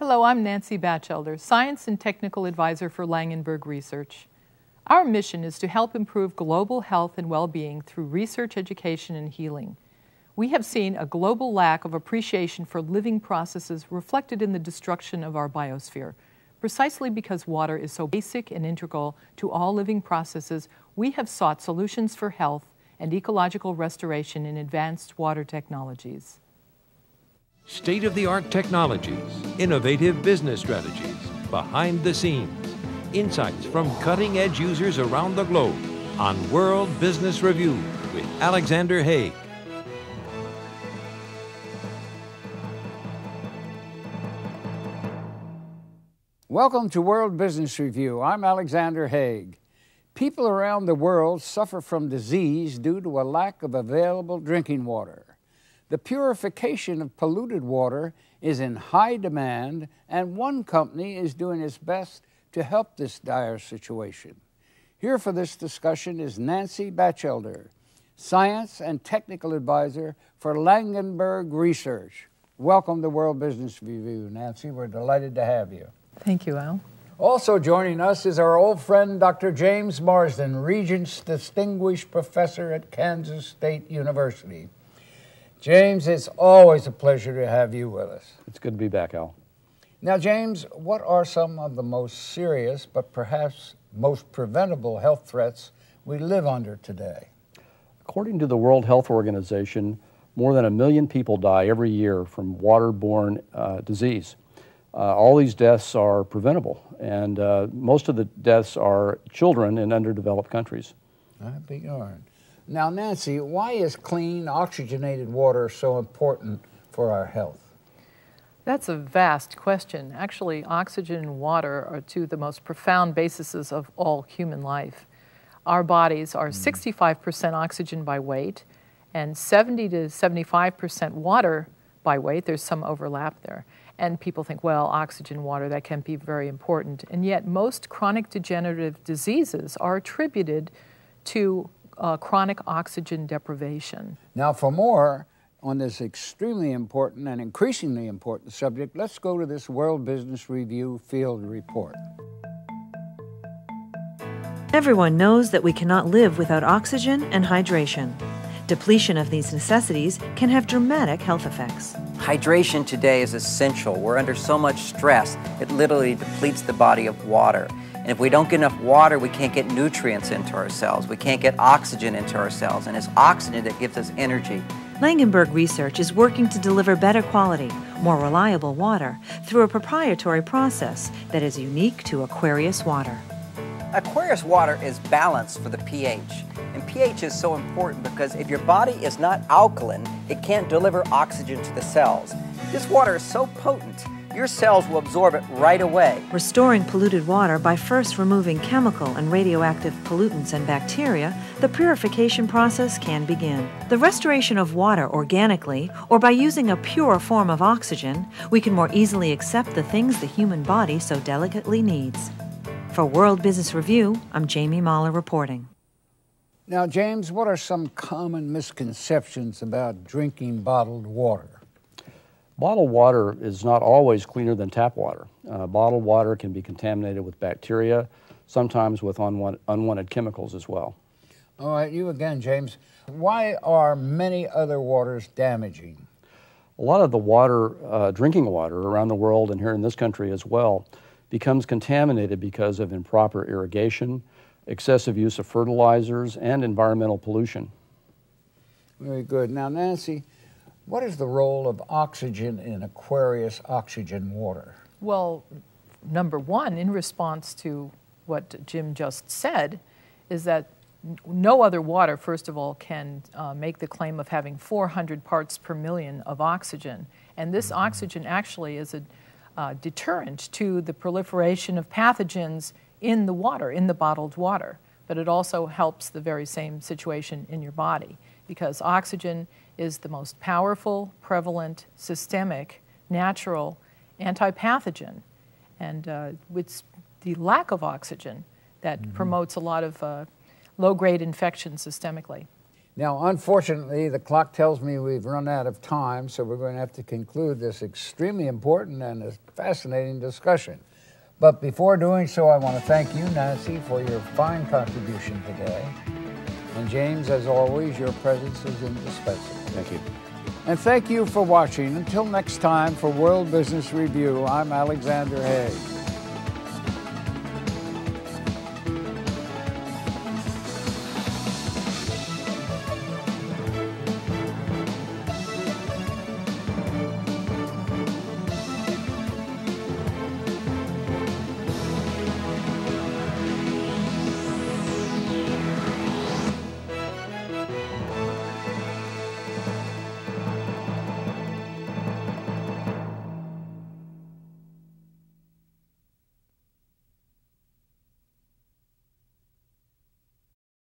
Hello, I'm Nancy Batchelder, Science and Technical Advisor for Langenburg Research. Our mission is to help improve global health and well-being through research, education, and healing. We have seen a global lack of appreciation for living processes reflected in the destruction of our biosphere. Precisely because water is so basic and integral to all living processes, we have sought solutions for health and ecological restoration in advanced water technologies. State-of-the-art technologies, innovative business strategies, behind the scenes, insights from cutting-edge users around the globe on World Business Review with Alexander Haig. Welcome to World Business Review. I'm Alexander Haig. People around the world suffer from disease due to a lack of available drinking water. The purification of polluted water is in high demand, and one company is doing its best to help this dire situation. Here for this discussion is Nancy Batchelder, Science and Technical Advisor for Langenburg Research. Welcome to World Business Review, Nancy. We're delighted to have you. Thank you, Al. Also joining us is our old friend, Dr. James Marsden, Regents Distinguished Professor at Kansas State University. James, it's always a pleasure to have you with us. It's good to be back, Al. Now, James, what are some of the most serious, but perhaps most preventable health threats we live under today? According to the World Health Organization, more than 1 million people die every year from waterborne disease. All these deaths are preventable, and most of the deaths are children in underdeveloped countries. I'd be darned. Now, Nancy, why is clean, oxygenated water so important for our health? That's a vast question. Actually, oxygen and water are two of the most profound bases of all human life. Our bodies are 65% oxygen by weight and 70 to 75% water by weight. There's some overlap there. And people think, well, oxygen, water, that can be very important. And yet most chronic degenerative diseases are attributed to chronic oxygen deprivation. Now, for more on this extremely important and increasingly important subject, let's go to this World Business Review field report. Everyone knows that we cannot live without oxygen and hydration. Depletion of these necessities can have dramatic health effects. Hydration today is essential. We're under so much stress, it literally depletes the body of water. And if we don't get enough water, we can't get nutrients into our cells. We can't get oxygen into our cells, and it's oxygen that gives us energy. Langenburg Research is working to deliver better quality, more reliable water through a proprietary process that is unique to Aquarius water. Aquarius water is balanced for the pH. And pH is so important because if your body is not alkaline, it can't deliver oxygen to the cells. This water is so potent, your cells will absorb it right away. Restoring polluted water by first removing chemical and radioactive pollutants and bacteria, the purification process can begin. The restoration of water organically or by using a pure form of oxygen, we can more easily accept the things the human body so delicately needs. For World Business Review, I'm Jamie Mahler reporting. Now, James, what are some common misconceptions about drinking bottled water? Bottled water is not always cleaner than tap water. Bottled water can be contaminated with bacteria, sometimes with unwanted chemicals as well. All right, you again, James. Why are many other waters damaging? A lot of the water, drinking water around the world and here in this country as well, becomes contaminated because of improper irrigation, excessive use of fertilizers, and environmental pollution. Very good. Now, Nancy, what is the role of oxygen in Aquarius oxygen water? Well, number one, in response to what Jim just said, is that no other water, first of all, can make the claim of having 400 parts per million of oxygen. And this oxygen actually is a deterrent to the proliferation of pathogens in the water, in the bottled water. But it also helps the very same situation in your body because oxygen is the most powerful, prevalent, systemic, natural antipathogen. And it's the lack of oxygen that promotes a lot of low-grade infections systemically. Now, unfortunately, the clock tells me we've run out of time, so we're going to have to conclude this extremely important and fascinating discussion. But before doing so, I want to thank you, Nancy, for your fine contribution today. And James, as always, your presence is indispensable. Thank you. And thank you for watching. Until next time, for World Business Review, I'm Alexander Haig.